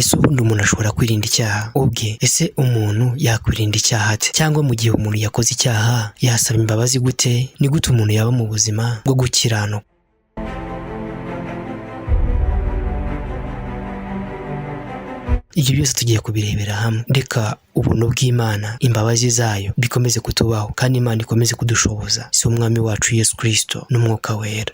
ese ubundi umuntu ashobora kwirinda icyaha ubwe? Ese umuntu yakwirinda icyaha ate? Cyangwa mu gihe umuntu yakoze icyaha yasaba imbabazi gute? Ni gute umuntu yaba mu buzima bwo gukiranuka? Ibyo byose tugiye kubirebera hamwe. Reka ubuntu bw'Imana, imbabazi zayo bikomeze kutubaho, kandi Imana ikomeze kudushoboza. Si umwami wacu Yesu Kristo n'umwuka wera.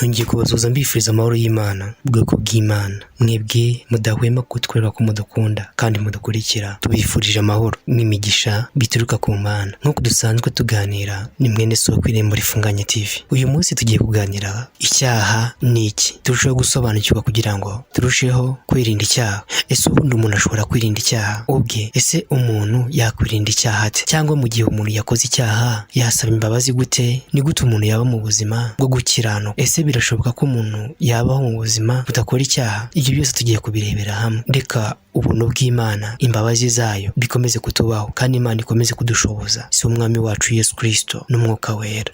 Nongeye kubasuhuza mbifuriza amahoro y'Imana, ubwoko bw'Imana. Mwebwe mudahwema kutwereka ko mudukunda kandi mudukurikira, tubifurije amahoro n'imigisha bituruka ku Mana. Nk'uko dusanzwe tuganira, ni mwene Soko Irembo Rifunganye TV. Uyu munsi tugiye kuganira icyaha ni iki, turusheho gusobanukirwa kugira ngo turusheho kwirinda icyaha. Ese ubundi umuntu ashobora kwirinda icyaha ubwe? Ese umuntu yakwirinda icyaha ate? Cyangwa mu gihe umuntu yakoze icyaha yasaba imbabazi gute? Ni gute umuntu yaba mu buzima bwo gukiranuka? Ese birashoboka ko umuntu yabaho mu buzima budakora icyaha? Ibyo byose tugiye kubirebera hamwe. Reka ubuntu bw'Imana, imbabazi zayo bikomeze kutubaho, kandi Imana ikomeze kudushoboza. Si umwami wacu Yesu Kristo n'umwuka wera.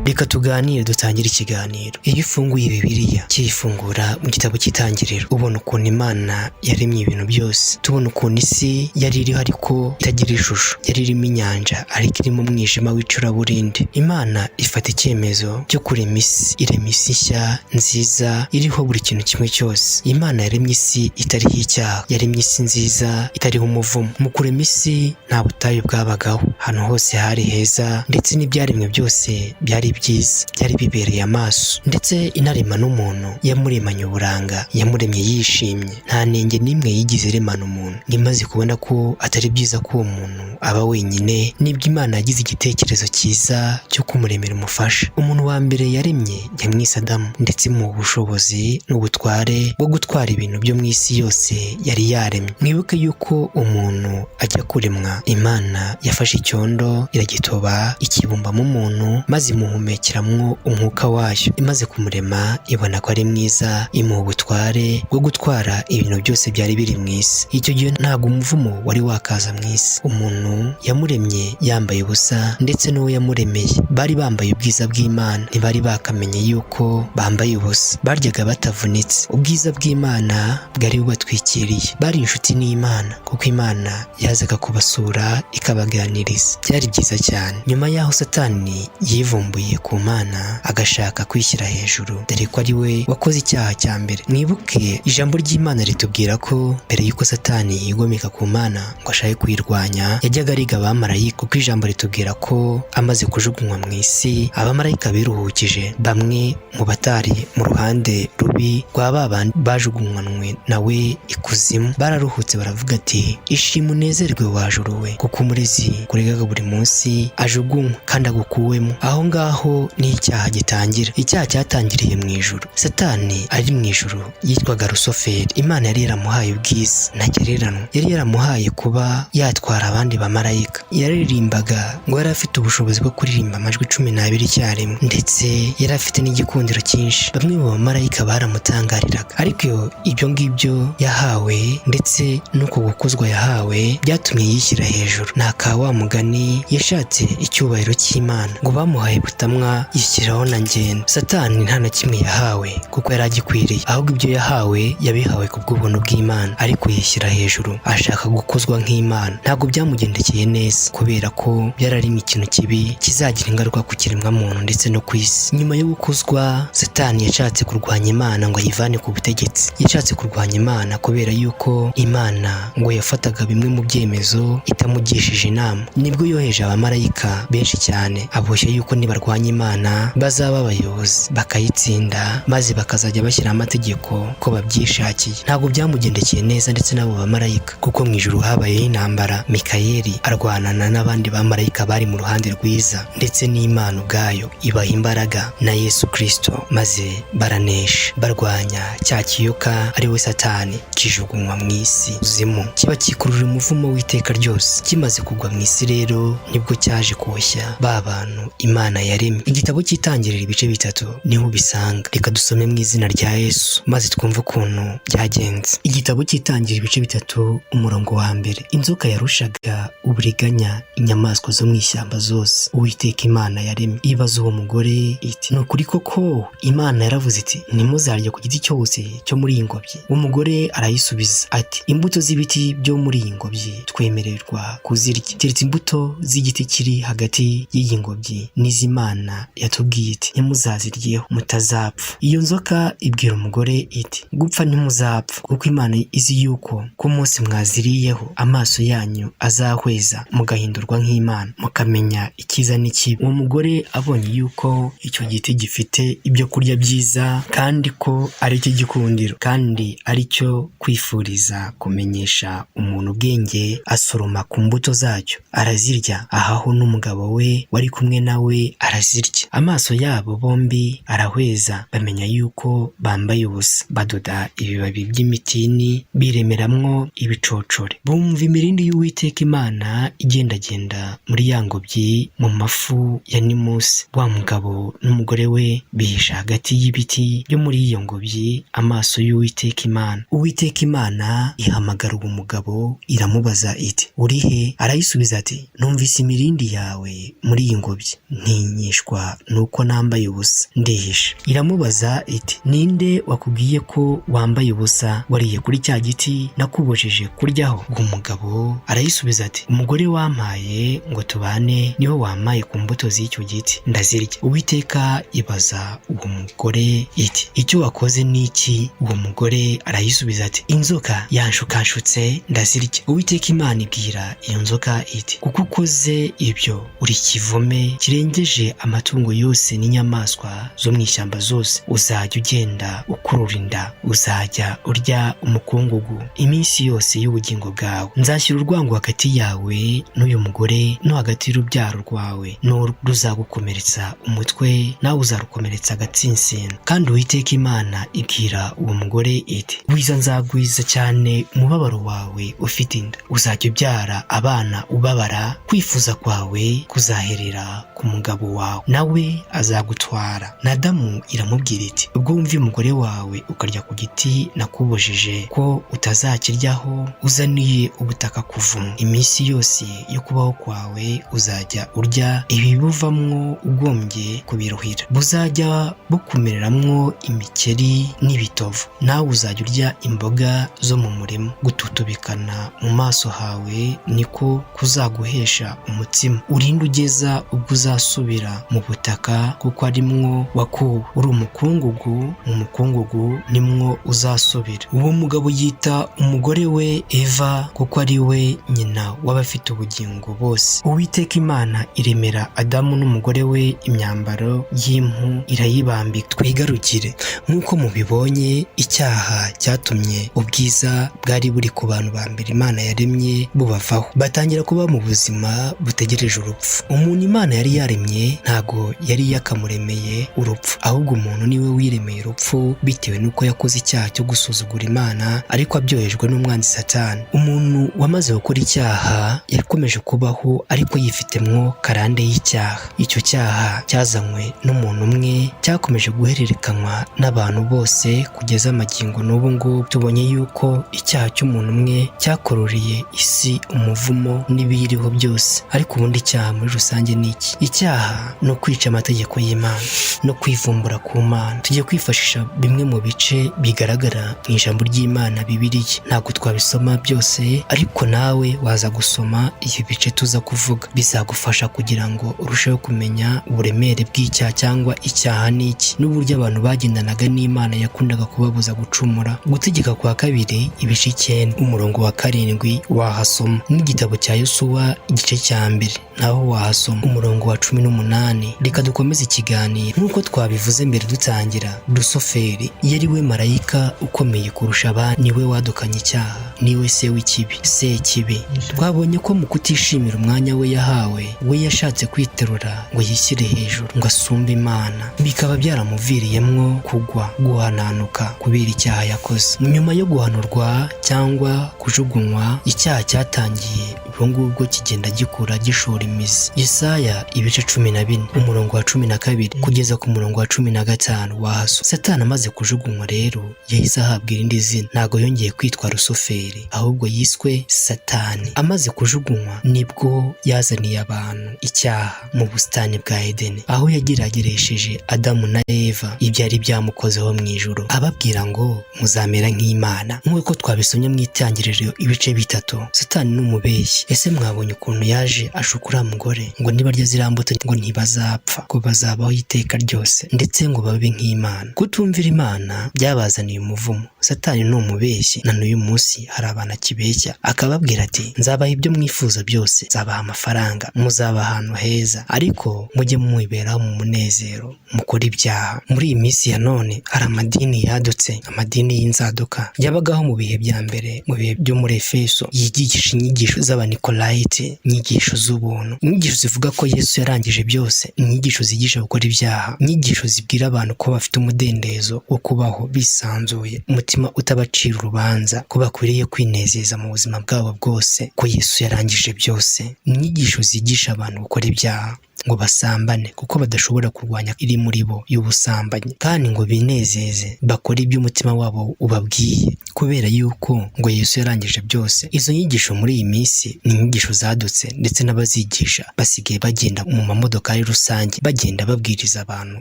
Reka tuganire, dutangire ikiganiro. Iyo ufunguye Bibiliya, kiyifungura mu gitabo cy'Itangiriro, ubona ukuntu Imana yaremye ibintu byose. Tubona ukuntu isi yari iriho ariko itagira ishusho, yari irimo inyanja ariko irimo umwijima w'icuraburindi. Imana ifata icyemezo cyo kurema isi, irema isi nshya nziza iriho buri kintu kimwe cyose. Imana yaremye isi itariho icyaha, yaremye isi nziza itariho umuvumo. Mu kurema isi nta butayu bwabagaho, ahantu hose hari heza, ndetse n'ibyaremwe byose byari byiza, byari bibereye amaso. Ndetse inarema n'umuntu yamuremanye uburanga, yamuremye yishimye, nta nenge n'imwe yigize iremana umuntu. Imaze kubona ko atari byiza ko uwo muntu aba wenyine, nibwo Imana yagize igitekerezo cyiza cyo kumuremera umufasha. Umuntu wa mbere yaremye yamwise Adamu, ndetse mu bushobozi n'ubutware bwo gutwara ibintu byo mu isi yose yari yaremye. Mwibuke yuko umuntu ajya kuremwa, Imana yafashe icyondo iragitoba, ikibumbamo umuntu, maze imuhumekeramwo umwuka wayo. Imaze kumurema ibona ko ari mwiza, imuha ubutware bwo gutwara ibintu byose byari biri mu isi. Icyo gihe ntabwo umuvumo wari wakaza mu isi. Umuntu yamuremye yambaye ubusa, ndetse n'uwo yamuremeye bari bambaye ubwiza bw'Imana. Ntibari bakamenye yuko bambaye ubusa, baryaga batavunitse. Ubwiza bw'Imana bwari bubatwikiriye, bari inshuti n'Imana kuko Imana yazaga kubasura ikabaganiriza. Byari byiza cyane. Nyuma y'aho Satani yivumbuye ku Mana agashaka kwishyira hejuru, dore ko ari we wakoze icyaha cya mbere. Mwibuke ijambo ry'Imana ritubwira ko mbere y'uko Satani yigomeka ku Mana ngo ashake kuyirwanya, yajyaga ariga abamarayika, kuko ijambo ritubwira ko amaze kujugunywa mu isi, abamarayika biruhukije. Bamwe mu batari mu ruhande rubi rwa babandi bajugunywanwe nawe ikuzimu bararuhutse, baravuga ati ishimwe unezerwe wa juru we, kuko umurezi kuregaga buri munsi ajugunywa kandi agukuwemo. Aho ngaho ni icyaha gitangira. Icyaha cyatangiriye mu ijuru. Satani ari mu ijuru yitwaga Rusoferi. Imana yari yaramuhaye ubwiza ntagereranywa, yari yaramuhaye kuba yatwara abandi bamarayika. Yaririmbaga ngo yari afite ubushobozi bwo kuririmba amajwi 12 icyarimwe, ndetse yari afite n'igikundiro cyinshi. Bamwe mu bamarayika baramutangariraga, ariko ibyo ngibyo yahawe ndetse n'uko gukozwa yahawe byatumye yishyira hejuru. Nta ka wa mugani yashatse icyubahiro cy'Imana ngo bamuhaye butamwa yishyiraho na ngendo. Satani nta na kimwe yahawe kuko yari agikwiriye, ahubwo ibyo yahawe yabihawe ku bw'ubuntu bw'Imana, ariko yishyira hejuru ashaka gukozwa nk'Imana. Ntabwo byamugendekeye neza, kubera ko byararimo ikintu kibi kizagira ingaruka ku kiremwa muntu ndetse no ku isi. Nyuma yo gukozwa, Satani yashatse kurwanya Imana ngo ayivane ku butegetsi. Yashatse kurwanya Imana kubera yuko Imana ngo yafataga bimwe mu byemezo itamugishije inama. Nibwo yoheje abamarayika benshi cyane, aboshye yuko nibarwanya Imana bazaba abayobozi bakayitsinda, maze bakazajya bashyira amategeko ko babyishakiye. Ntabwo byamugendekeye neza ndetse n'abo bamarayika, kuko mu ijuru habayeho intambara. Mikayeli arwanana n'abandi bamarayika bari mu ruhande rwiza, ndetse n'Imana ubwayo ibaha imbaraga na Yesu Kristo, maze baranesha barwanya cya kiyoka ari we Satani, kijugunywa mu isi uzimu, kiba kikurura umuvumo w'iteka ryose. Kimaze kugwa mu isi rero nibwo cyaje koshya ba bantu Imana yaremye. Igitabo cy'Itangiriro ibice 3 niho ubisanga. Reka dusome mu izina rya Yesu maze twumve ukuntu byagenze. Igitabo cy'Itangiriro ibice 3 umurongo wa mbere. Inzoka yarushaga uburiganya kumenya inyamaswa zo mu ishyamba zose Uwiteka Imana yaremye. Ibaza uwo mugore iti, ni ukuri koko Imana yaravuze iti ntimuzarye ku giti cyose cyo muri iyi ngobyi? Umugore arayisubiza ati, imbuto z'ibiti byo muri iyi ngobyi twemererwa kuzirya, keretse imbuto z'igiti kiri hagati y'iyi ngobyi n'iz'Imana yatubwiye iti ntimuzaziryeho mutazapfa. Iyo nzoka ibwira umugore iti, gupfa ntimuzapfa, kuko Imana izi yuko ku munsi mwaziriyeho amaso yanyu azahweza mugahindurwa nk'Imana, mukamenya icyiza n'ikibi. Uwo mugore abonye yuko icyo giti gifite ibyo kurya byiza kandi ko ari cyo gikundiro kandi ari cyo kwifuriza kumenyesha umuntu ubwenge, asoroma ku mbuto zacyo arazirya, ahaho n'umugabo we wari kumwe nawe arazirya. Amaso yabo bombi arahweza, bamenya yuko bambaye ubusa. Badoda ibibabi by'imitini biremeramwo ibicocore. Bumva imirindi y'Uwiteka Imana igendagenda muri ya ngobyi mu mafu ya Nimusi. Wa mugabo n'umugore we bihisha hagati y'ibiti byo muri iyo ngobyi amaso y'Uwiteka Imana. Uwiteka Imana ihamagara uwo mugabo iramubaza iti, uri he? Arayisubiza ati, numvise imirindi yawe muri iyi ngobyi, ntinyishwa nuko nambaye ubusa ndihisha. Iramubaza iti, ninde wakubwiye ko wambaye ubusa? Wariye kuri cya giti nakubujije kuryaho? Uwo mugabo arayisubiza ati, umugore wampaye ngo tubane niwe wampaye ku mbuto z'icyo giti ndazirya. Uwiteka ibaza uwo mugore iti, icyo wakoze ni iki? Uwo mugore arayisubiza ati, inzoka yanshukashutse ndazirya. Uwiteka Imana ibwira iyo nzoka iti, kuko ukoze ibyo uri kivume kirengeje amatungo yose n'inyamaswa zo mu ishyamba zose, uzajya ugenda ukurura inda, uzajya urya umukungugu iminsi yose y'ubugingo bwawe. Nzashyira urwango hagati yawe n'uyu mugore no hagati y'urubyaro rwawe, ruzagukomeretsa umutwe nawe uzarukomeretsa agatsinsino. Kandi Uwiteka Imana ibwira uwo mugore iti, wiza nzagwiza cyane umubabaro wawe ufite inda, uzajya ubyara abana ubabara, kwifuza kwawe kuzaherera ku mugabo wawe nawe azagutwara. Na Adamu iramubwira iti, ubwo wumviye umugore wawe ukarya ku giti nakubujije ko utazakiryaho, uzaniye ubutaka kuvuma. Iminsi yose yo kubaho kwawe uzajya urya ibibuvamwo ugombye kubiruhira, buzajya bukumereramwo imikeri n'ibitovu, nawe uzajya urya imboga zo mu murima. Gututubikana mu maso hawe niko kuzaguhesha umutsima, urinde ugeza ubwo uzasubira mu butaka, kuko arimwo wakuwe. Uri umukungugu, mu mukungugu nimwo uzasubira. Uwo mugabo yita umugore we Eva, kuko ari we nyina w'abafite ubugingo bose. Uwiteka Imana iremera Adamu n'umugore we imyambaro y'impu irayibambika. Twigarukire. Nk'uko mubibonye, icyaha cyatumye ubwiza bwari buri ku bantu ba mbere Imana yaremye bubavaho, batangira kuba mu buzima butegereje urupfu. Umuntu Imana yari yaremye ntago yari yakamuremeye urupfu, ahubwo umuntu niwe wiremeye urupfu bitewe n'uko yakoze icyaha cyo gusuzugura Imana, ariko abyohejwe n'umwanzi Satani. Umuntu wamaze gukora icyaha yakomeje kubaho ariko yifitemwo karande y'icyaha. Icyo cyaha cyazanywe n'umuntu umwe, cyakomeje guhererekanywa n'abantu bose kugeza amagingo n'ubu ngubu. Tubonye yuko icyaha cy'umuntu umwe cyakororeye isi umuvumo n'ibiyiriho byose. Ariko ubundi icyaha muri rusange ni iki? Icyaha ni ukwica amategeko y'Imana no kwivumbura ku Mana. Tugiye kwifashisha bimwe mu bice bigaragara mu ijambo ry'Imana Bibiliya. Ntabwo twabisoma byose, ariko nawe waza gusoma ibi bice tuza kuvuga, bizagufasha kugira ngo urusheho kumenya uburemere bw'icyaha cyangwa icyaha ni iki, n'uburyo abantu bagendanaga n'Imana yakundaga kubabuza gucumura. Gutegeka kwa kabiri ibice 9 umurongo wa 7 wahasoma, n'igitabo cya Yosuwa igice cya 2 naho wahasoma umurongo wa 18. Reka dukomeze ikiganiro. Nk'uko twabivuze mbere dutangira, Lusoferi yari we marayika ukomeye kurusha abandi, niwe wadukanye icyaha, niwe se w'ikibi, Sekibi. Twabonye ko mu kutishimira umwanya we yahawe, we yashatse kwiterura ngo yishyire hejuru, ngo asumbe Imana, bikaba byaramuviriyemwo kugwa, guhananuka kubera icyaha yakoze. Nyuma yo guhanurwa cyangwa kujugunywa, icyaha cyatangiye ubwo ngubwo kigenda gikura gishora imizi. Yesaya ibice 14 umurongo wa 12 kugeza ku murongo wa 15 wahaso. Satani amaze kujugunywa rero yahise ahabwa irindi zina, ntago yongeye kwitwa Rusuferi ahubwo yiswe Satani. Amaze kujugunywa nibwo yazaniye abantu icyaha mu busitani bwa Edeni, aho yagerageresheje Adamu na Eva ibyari byamukozeho mu ijuru, ababwira ngo muzamera nk'Imana. Nk'uko twabisomye mu Itangiriro ibice 3, Satani ni umubeshyi. Ese mwabonye ukuntu yaje ashukura mugore ngo nibarya ziriya mbuto ngo ntibazapfa, ngo bazabaho iteka ryose ndetse ngo babe nk'Imana. Kutumvira Imana byabazaniye umuvumo. Satani ni umubeshyi, na n'uyu munsi hari abantu akibeshya akababwira ati nzabaha ibyo mwifuza byose, nzabaha amafaranga, muzaba ahantu heza, ariko mujye mwiberaho mu munezero, mukora ibyaha. Muri iyi minsi ya none hari amadini yadutse, amadini y'inzaduka yabagaho mu bihe bya mbere, mu bihe byo muri Efeso, yigisha inyigisho z'Abanikolayiti, inyigisho z'ubuntu, inyigisho zivuga ko Yesu yarangije byose, inyigisho zigisha gukora ibyaha, inyigisho zibwira abantu ko bafite umudendezo wo kubaho bisanzuye, umutima utabacira urubanza, ko bakwiriye kwinezeza mu buzima bwabo bwose, ko Yesu yarangije byose. Inyigisho zigisha abantu gukora ibyaha, ngo basambane kuko badashobora kurwanya iri muri bo y'ubusambanyi, kandi ngo binezeze bakora ibyo umutima wabo ubabwiye, kubera yuko ngo Yesu yarangije byose. Izo nyigisho muri iyi minsi ni inyigisho zadutse, ndetse n'abazigisha basigaye bagenda mu mamodokari rusange, bagenda babwiriza abantu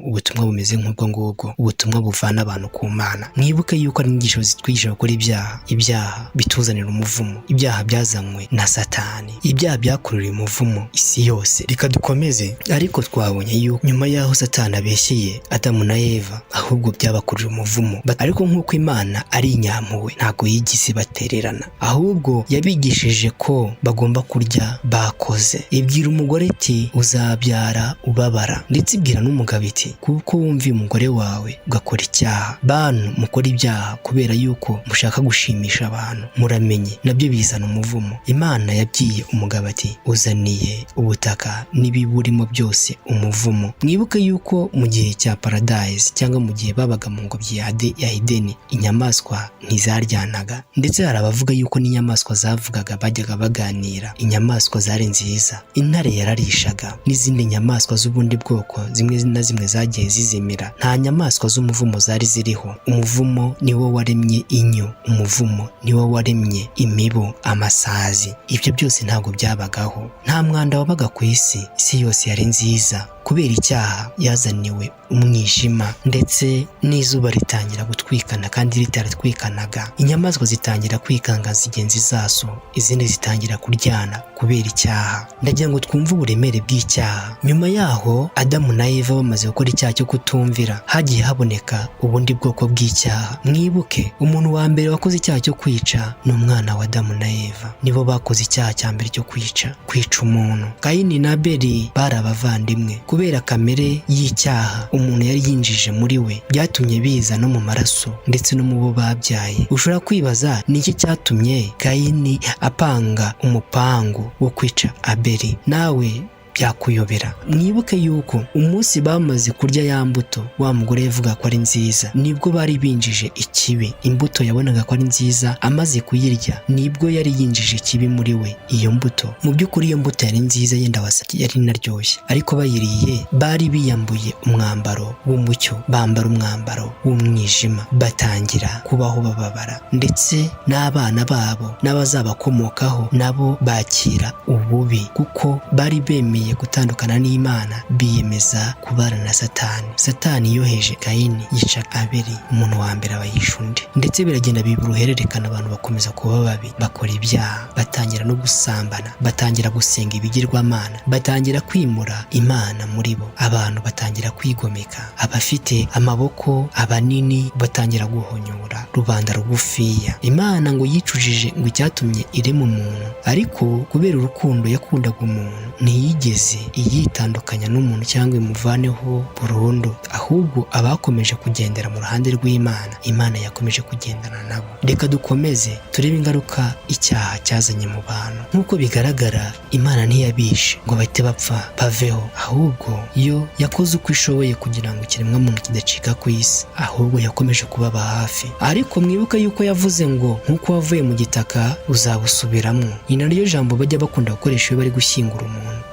ubutumwa bumeze nk'ubwo ngubwo, ubutumwa buvana abantu ku Mana. Mwibuke yuko ari inyigisho zitwigisha gukora ibyaha. Ibyaha bituzanira umuvumo, ibyaha byazanywe na Satani, ibyaha byakururiye umuvumo isi yose. Reka dukomeze. Ariko twabonye yuko nyuma yaho Satani abeshyeye Adamu na Eva, ahubwo byabakurira umuvumo. Ariko nk'uko Imana ari inyampuhwe, ntago yigise batererana, ahubwo yabigishije ko bagomba kurya bakoze. Ibwira umugore iti uzabyara ubabara, ndetse ibwira n'umugabo iti kuko wumviye umugore wawe ugakora icyaha. Bantu mukora ibyaha kubera yuko mushaka gushimisha abantu, muramenye nabyo bizana umuvumo. Imana yabwiye umugabo ati uzaniye ubutaka n'ibiburimo byose umuvumo. Mwibuke yuko mu gihe cya Paradise, cyangwa mu gihe babaga mu ngobyi ya Edeni, inyamaswa ntizaryanaga, ndetse hari abavuga yuko n'inyamaswa zavugaga bajyaga baganira. Inyamaswa zari nziza, intare yararishaga, n'izindi nyamaswa z'ubundi bwoko zimwe na zimwe zagiye zizimira. Nta nyamaswa z'umuvumo zari ziriho. Umuvumo niwo waremye inyo, umuvumo niwo waremye imibu, amasazi. Ibyo byose ntabwo byabagaho. Nta mwanda wabaga ku isi, isi yose yari nziza. Kubera icyaha yazaniwe umwijima, ndetse n'izuba ritangira gutwikana kandi ritaratwikanaga. Inyamaswa zitangira kwikanga zigenzi zazo, izindi zitangira kuryana kubera icyaha. Ndagira ngo twumve uburemere bw'icyaha. Nyuma yaho Adamu na Eva bamaze gukora icyaha cyo kutumvira, hagiye haboneka ubundi bwoko bw'icyaha. Mwibuke umuntu wa mbere wakoze icyaha cyo kwica ni umwana wa Adamu na Eva, nibo bakoze icyaha cya mbere cyo kwica umuntu. Kayini na Abeli bari abavandimwe. Kubera kamere y'icyaha umuntu yari yinjije muri we, byatumye biza no mu maraso ndetse no mu bo babyaye. Ushobora kwibaza ni iki cyatumye Kayini apanga umupango wo kwica Abeli. Nawe byakuyobera. Mwibuke yuko umunsi bamaze kurya ya mbuto wa mugore yavuga ko ari nziza, nibwo bari binjije ikibi. Imbuto yabonaga ko ari nziza, amaze kuyirya nibwo yari yinjije ikibi muri we. Iyo mbuto mu by'ukuri iyo mbuto yari nziza, yenda wasaki yari naryoshye, ariko bayiriye bari biyambuye umwambaro w'umucyo, bambara umwambaro w'umwijima, batangira kubaho bababara, ndetse n'abana babo n'abazabakomokaho nabo bakira ububi, kuko bari bemeye gutandukana n'Imana, biyemeza kubana na Satani. Satani yoheje Kayini yica Abeli, umuntu wa mbere abayisha undi, ndetse biragenda biba uruhererekana. Abantu bakomeza kuba babi, bakora ibyaha, batangira no gusambana, batangira gusenga ibigirwamana, batangira kwimura Imana muri bo. Abantu batangira kwigomeka, abafite amaboko abanini batangira guhonyora rubanda rugufiya. Imana ngo yicujije ngo icyatumye irema umuntu, ariko kubera urukundo yakundaga umuntu ntiyigeze iyitandukanya n'umuntu cyangwa imuvaneho burundu, ahubwo abakomeje kugendera mu ruhande rw'Imana, Imana yakomeje kugendana nabo. Reka dukomeze turebe ingaruka icyaha cyazanye mu bantu. Nk'uko bigaragara, Imana ntiyabishe ngo bahite bapfa baveho, ahubwo yo yakoze uko ishoboye kugira ngo ikiremwa muntu kidacika ku isi, ahubwo yakomeje kubaba hafi. Ariko ariko mwibuka yuko yavuze ngo nk'uko wavuye mu gitaka uzabusubiramo. ni naryo jambo bajya bakunda gukoresha iyo bari gushyingura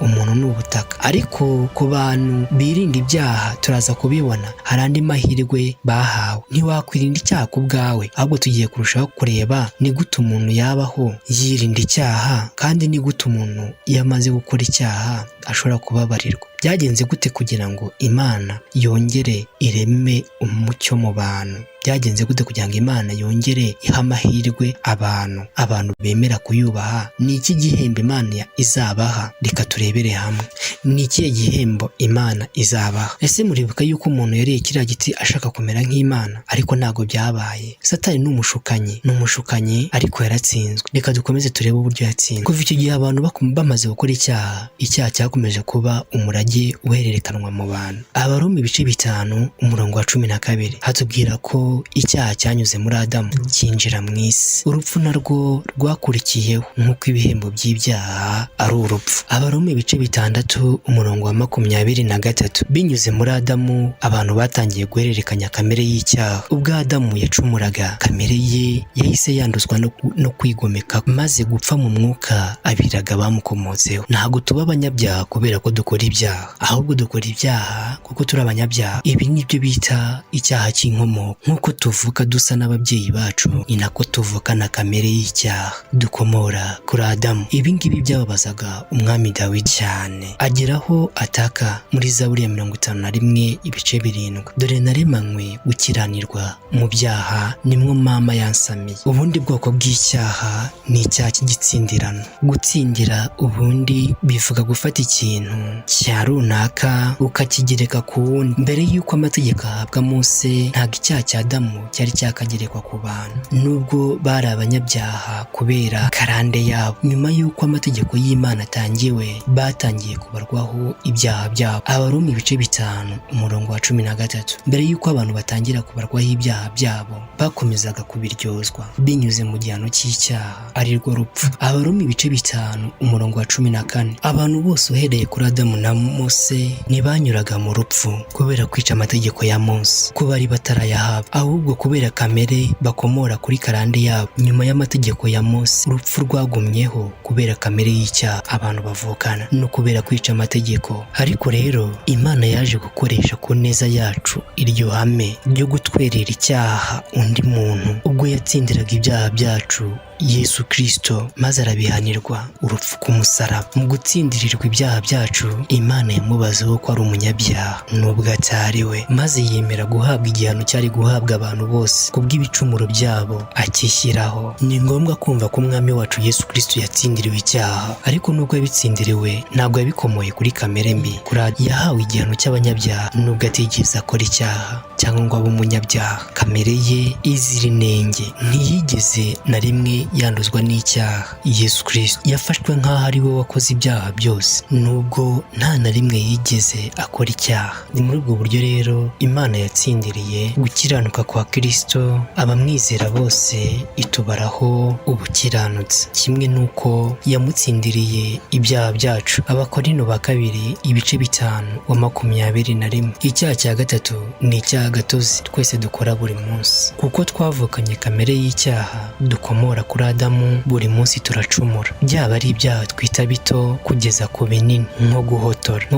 umuntu ni ubutaka. ariko ku bantu birinda ibyaha turaza kubibona hari andi mahirwe bahawe. ntiwakwirinda icyaha ku bwawe, ahubwo tugiye kurushaho kureba ni gute umuntu yabaho yirinda icyaha, kandi ni gute umuntu iyo amaze gukora icyaha ashobora kubabarirwa. byagenze gute kugira ngo Imana yongere ireme umucyo mu bantu? byagenze gute kugira ngo Imana yongere ihe amahirwe abantu bemera kuyubaha? ni iki gihembo Imana izabaha? reka turebere hamwe. ni ikihe gihembo Imana izabaha? ese muribuka yuko umuntu yariye kiriya giti ashaka kumera nk'Imana, ariko ntabwo byabaye. Satani ni umushukanyi ariko yaratsinzwe. reka dukomeze turebe uburyo yatsinzwe. kuva icyo gihe abantu bamaze gukora icyaha cyakomeje kuba umurage uhererekanwa mu bantu. Abaroma ibice 5 umurongo wa 12 hatubwira ko icyaha cyanyuze muri Adamu cyinjira mu isi. urupfu narwo rwakurikiyeho nk'uko ibihembo by'ibyaha ari urupfu. Abaroma ibice 6 umurongo wa 23 binyuze muri Adamu abantu batangiye guhererekanya kamere y'icyaha. ubwo Adamu yacumuraga, kamere ye yahise yanduzwa no kwigomeka, maze gupfa mu mwuka abiraga bamukomotseho. ntabwo tuba abanyabyaha kubera ko dukora ibyaha, ahubwo dukora ibyaha kuko turi abanyabyaha. ibi nibyo bita icyaha cy'inkomoko. nk'uko tuvuka dusa n'ababyeyi bacu, ni nako tuvuka na kamere y'icyaha, dukomora kuri Adamu. ibi ngibi byababazaga umwami Dawidi cyane, ageraho ataka muri Zaburi ya 51 ibice 7: dore naremanywe gukiranirwa, mu byaha nimwo mama yansamiye. ubundi bwoko bw'icyaha ni icyaha cy'igitsindirano. gutsindira ubundi bivuga gufata ikintu cya runaka ukakigereka ku wundi. mbere y'uko amategeko ahabwa Mose, ntabwo icyaha cya Adamu cyari cyakagerekwa ku bantu, nubwo bari abanyabyaha kubera karande yabo. nyuma y'uko amategeko y'Imana atangiwe, batangiye kubarwaho ibyaha byabo. Abaroma ibice 5 umurongo wa 13 mbere y'uko abantu batangira kubarwaho ibyaha byabo, bakomezaga kubiryozwa binyuze mu gihano cy'icyaha ari rwo rupfu. Abaroma ibice 5 umurongo wa 14 abantu bose uhereye kuri Adamu na Mose ntibanyuraga mu rupfu kubera kwica amategeko ya Mose ko bari batarayahabwa, ahubwo kubera kamere bakomora kuri karande yabo. nyuma y'amategeko ya Mose, urupfu rwagumyeho kubera kamere y'icyaha abantu bavukana no kubera kwica amategeko. ariko rero Imana yaje gukoresha ku neza yacu iryo hame ryo gutwerera icyaha undi muntu ubwo yatsindiraga ibyaha byacu Yesu Kristo, maze arabihanirwa urupfu ku musaraba. mu gutsindirirwa ibyaha byacu, Imana yamubazeho ko ari umunyabyaha nubwo atariwe, maze yemera guhabwa igihano cyari guhabwa abantu bose kubw'ibicumuro byabo akishyiraho. ni ngombwa kumva ko umwami wacu Yesu Kristo yatsindiriwe icyaha, ariko nubwo yabitsindiriwe ntabwo yabikomoye kuri kamere mbi. yahawe igihano cy'abanyabyaha nubwo atigeze akora icyaha cyangwa ngo abe umunyabyaha. kamere ye izira inenge, ntiyigeze na rimwe yanduzwa n'icyaha. Yesu Kristo yafashwe nk'aho ari we wakoze ibyaha byose, nubwo nta na rimwe yigeze akora icyaha. ni muri ubwo buryo rero Imana yatsindiriye gukiranuka kwa Kristo, abamwizera bose itubaraho ubukiranutsi, kimwe n'uko yamutsindiriye ibyaha byacu. Abakorinto ba 2 ibice 5 wa 21. icyaha cya gatatu ni icyaha gatozi twese dukora buri munsi. kuko twavukanye kamere y'icyaha dukomora kuri Adamu, buri munsi turacumura, byaba ari ibyaha twita bito kugeza ku binini, nko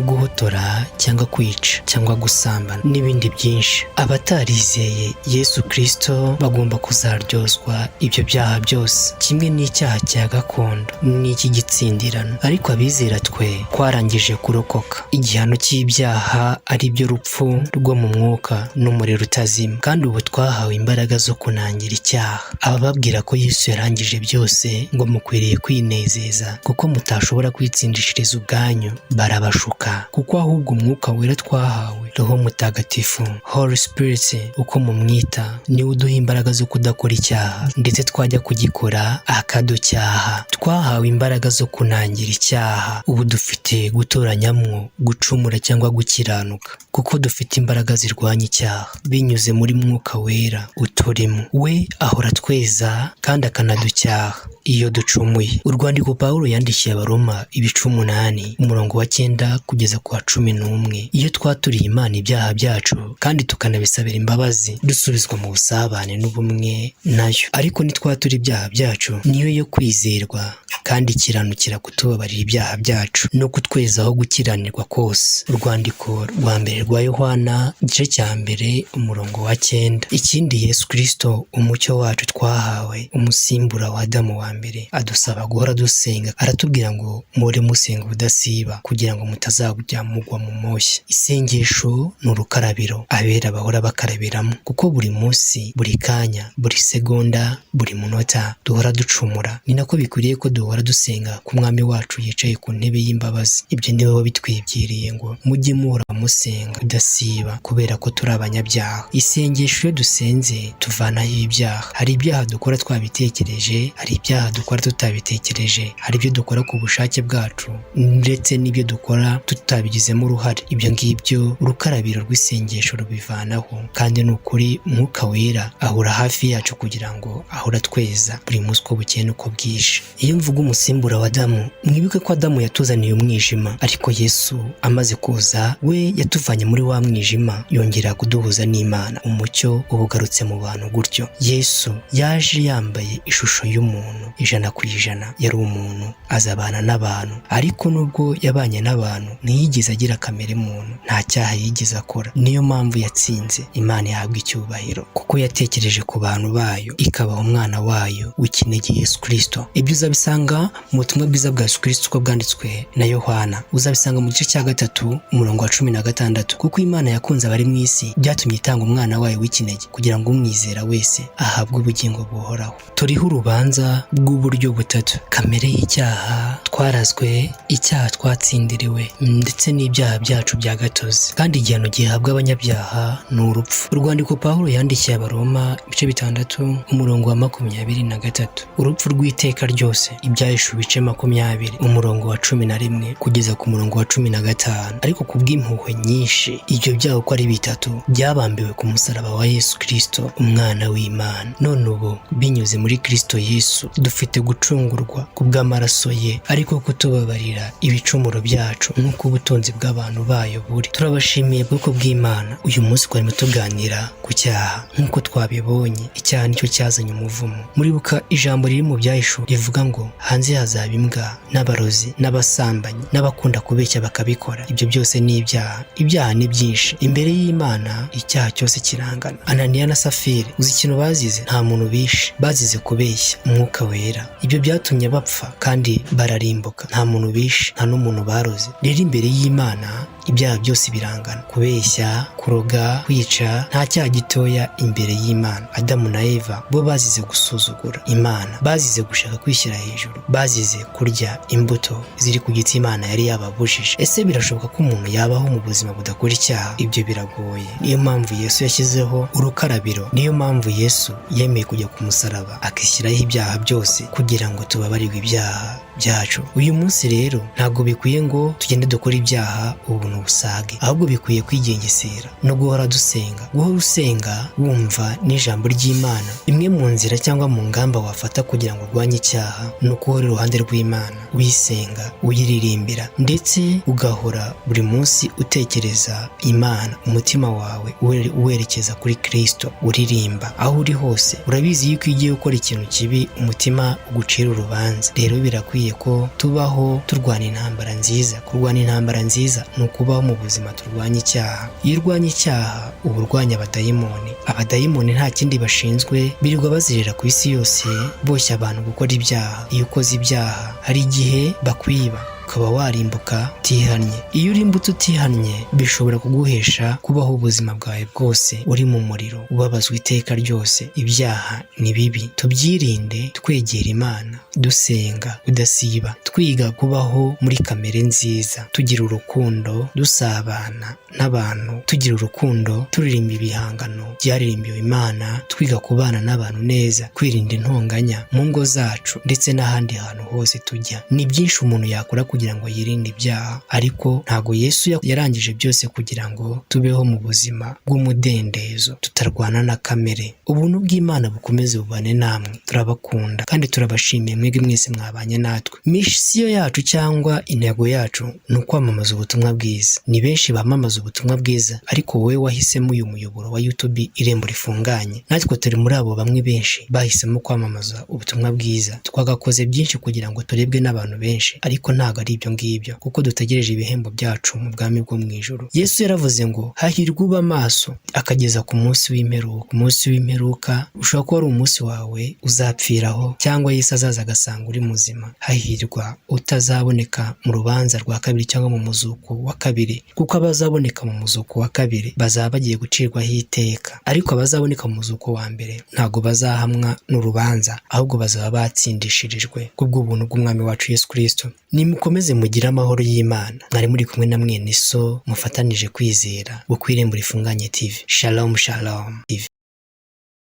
guhotora cyangwa kwica cyangwa gusambana n'ibindi byinshi. abatarizeye Yesu Kristo bagomba kuzaryozwa ibyo byaha byose, kimwe n'icyaha cya gakondo n'iki gitsindirano. ariko abizera twe twarangije kurokoka igihano cy'ibyaha, ari byo rupfu rwo mu mwuka n'umuriro utazima, kandi ubu twahawe imbaraga zo kunangira icyaha. abababwira ko Yesu yarangije byose ngo mukwiriye kwinezeza kuko mutashobora kwitsindishiriza ubwanyu, barabashuka. kuko ahubwo umwuka wera twahawe, Roho Mutagatifu, Holy Spirit uko mumwita, niwe uduha imbaraga zo kudakora icyaha, ndetse twajya kugikora akaducyaha. twahawe imbaraga zo kunangira icyaha, ubu dufite dufite gutoranyamwo gucumura cyangwa gukiranuka, kuko dufite imbaraga zirwanya icyaha binyuze muri Mwuka Wera uturimo. We ahora tweza kandi akanaducyaha iyo ducumuye. Urwandiko Pawulo yandikiye Abaroma ibice 8 umurongo wa 9 kugeza ku wa 11. Iyo twaturiye Imana ibyaha byacu kandi tukanabisabira imbabazi, dusubizwa mu busabane n'ubumwe nayo. Ariko nitwatura ibyaha byacu, niyo yo kwizerwa kandi ikiranukira kutubabarira ibyaha byacu no kutwezaho gukiranirwa kose. Urwandiko rwa mbere rwa Yohana igice cya 1 umurongo wa 9. Ikindi, Yesu Kristo umucyo wacu twahawe, umusimbura wa Adamu wa mbere, adusaba guhora dusenga. Aratubwira ngo muri musenga ubudasiba kugira ngo mutazajya mugwa mu moshya. Isengesho ni urukarabiro abera bahora bakarabiramo, kuko buri munsi, buri kanya, buri segonda, buri munota duhora ducumura. Ni nako bikwiriye ko duhora dusenga ku Mwami wacu yicaye ku ntebe y'imbabazi. Ibyo ni we bitwibwiriye ngo mujye muhora musenga udasiba kubera ko turi abanyabyaha. Isengesho iyo dusenze tuvanaho ibyaha. Hari ibyaha dukora twabitekereje, hari ibyaha dukora tutabitekereje, hari ibyo dukora ku bushake bwacu ndetse n'ibyo dukora tutabigizemo uruhare. Ibyo ngibyo urukarabiro rw'isengesho rubivanaho, kandi ni ukuri Mwuka Wera ahora hafi yacu kugira ngo ahora tweza buri munsi uko bukeye n'uko bwije. Iyo mvuga umusimbura wa Adamu, mwibuke ko Adamu yatuzaniye umwijima, ariko Yesu amaze kuza we yatuvanye muri wa mwijima yongera kuduhuza n'Imana. Umucyo ubugarutse mu bantu gutyo. Yesu yaje yambaye ishusho y'umuntu 100%. Yari umuntu, azabana n'abantu, ariko nubwo yabanye n'abantu ntiyigeze agira kamere muntu, nta cyaha yigeze akora. Niyo mpamvu yatsinze. Imana yahabwa icyubahiro kuko yatekereje ku bantu bayo, ikabaha umwana wayo w'ikinege Yesu Kristo. Ibyo uzabisanga mu butumwa bwiza bwa Yesu Kristo uko bwanditswe na Yohana. Uzabisanga mu gice cya 3 umurongo wa 16. Kuko Imana yakunze abari mu isi, byatumye itanga umwana wayo w'ikinege kugira ngo umwizera wese ahabwe ubugingo buhoraho. Turiho urubanza bw'uburyo butatu: kamere y'icyaha twarazwe, icyaha twatsindiriwe, ndetse n'ibyaha byacu bya gatozi, kandi igihano gihabwa abanyabyaha ni urupfu. Urwandiko Pawulo yandikiye Abaroma ibice 6 umurongo wa 23. Urupfu rw'iteka ryose. Ibyahishuwe ibice 20 umurongo wa 11 kugeza ku murongo wa 15. Ariko kubw'impuhwe nyinshi, ibyo byaha uko ari bitatu byabambiwe ku musaraba wa Yesu Kristo, umwana w'Imana. None ubu binyuze muri Kristo Yesu dufite gucungurwa kubw'amaraso ye, ariko kutubabarira ibicumuro byacu nk'uko ubutunzi bw'abantu bayo buri. Turabashimiye bwoko bw'Imana. Uyu munsi twarimo tuganira ku cyaha. Nk'uko twabibonye, icyaha nicyo cyazanye umuvumo. Muribuka ijambo riri mu Byahishuwe rivuga ngo hanze hazaba imbwa n'abarozi n'abasambanyi n'abakunda kubeshya bakabikora. Ibyo byose ni ibyaha. Ibyaha ni byinshi imbere y'Imana, icyaha cyose kirangana. Ananiya na Safira, uzi ikintu bazize? Nta muntu bishe, bazize kubeshya Umwuka Wera. Ibyo byatumye bapfa kandi bararimbuka. Nta muntu bishe, nta n'umuntu baroze. Rero imbere y'Imana ibyaha byose birangana. Kubeshya, kuroga, kwica, nta cyaha gitoya imbere y'Imana. Adamu na Eva bo bazize gusuzugura Imana, bazize gushaka kwishyira hejuru, bazize kurya imbuto ziri ku giti Imana yari yababujije. Ese birashoboka ko umuntu yabaho mu buzima budakora icyaha? Ibyo biragoye. Niyo mpamvu Yesu yashyizeho urukarabiro. Niyo mpamvu Yesu yemeye kujya ku musaraba akishyiraho ibyaha byose kugira ngo tubabarirwe ibyaha byacu. Uyu munsi rero ntabwo bikwiye ngo tugende dukora ibyaha ubuntu busage, ahubwo bikwiye kwigengesera no guhora dusenga. Guhora usenga wumva n'ijambo ry'Imana. Imwe mu nzira cyangwa mu ngamba wafata kugira ngo urwanye icyaha ni ukuhora iruhande rw'Imana, uyisenga, uyiririmbira, ndetse ugahora buri munsi utekereza Imana, umutima wawe uwerekeza kuri Kristo, uririmba aho uri hose. Urabizi yuko igiye gukora ikintu kibi umutima ugucira urubanza. Rero birakwiye ko tubaho turwana intambara nziza. Kurwana intambara nziza ni ukubaho mu buzima turwanya icyaha. Iyo urwanya icyaha uba urwanya abadayimoni. Abadayimoni nta kindi bashinzwe, birirwa bazerera ku isi yose boshya abantu gukora ibyaha. Iyo ukoze ibyaha hari igihe bakwiba ukaba warimbuka utihannye. Iyo urimbutse utihannye bishobora kuguhesha kubaho ubuzima bwawe bwose uri mu muriro, ubabazwa iteka ryose. Ibyaha ni bibi, tubyirinde twegera Imana, dusenga udasiba, twiga kubaho muri kamere nziza, tugira urukundo, dusabana n'abantu, tugira urukundo, turirimba ibihangano byaririmbiwe Imana, twiga kubana n'abantu neza, kwirinda intonganya mu ngo zacu ndetse n'ahandi hantu hose tujya. Ni byinshi umuntu yakora kugira ngo yirinde ibyaha, ariko ntago Yesu yarangije byose kugira ngo tubeho mu buzima bw'umudendezo tutarwana na kamere. Ubuntu bw'Imana bukomeze bubane namwe, turabakunda kandi turabashimiye mwebwe mwese mwabanye natwe. Misiyo yacu cyangwa intego yacu ni ukwamamaza ubutumwa bwiza. Ni benshi bamamaza ubutumwa bwiza, ariko wowe wahisemo uyu muyoboro wa YouTube Irembo Rifunganye. Natwe turi muri abo bamwe benshi bahisemo kwamamaza ubutumwa bwiza. Twagakoze byinshi kugira ngo turebwe n'abantu benshi, ariko ntago ari ibyo ngibyo, kuko dutegereje ibihembo byacu mu bwami bwo mu ijuru. Yesu yaravuze ngo hahirwa uba maso akageza ku munsi w'imperuka. Umunsi w'imperuka ushobora kuba ari umunsi wawe uzapfiraho, cyangwa Yesu azaza agasanga uri muzima. Hahirwa utazaboneka mu rubanza rwa kabiri cyangwa mu muzuko wa kabiri, kuko abazaboneka mu muzuko wa kabiri bazaba bagiye gucirwaho iteka, ariko abazaboneka mu muzuko wa mbere ntago bazahamwa n'urubanza, ahubwo bazaba batsindishirijwe kubw'ubuntu bw'Umwami wacu Yesu Kristo. Nimukomeze mugire amahoro y'Imana. Mwari muri kumwe na mwene so mufatanije kwizera bo ku Irembo Rifunganye TV. Shalom shalom TV.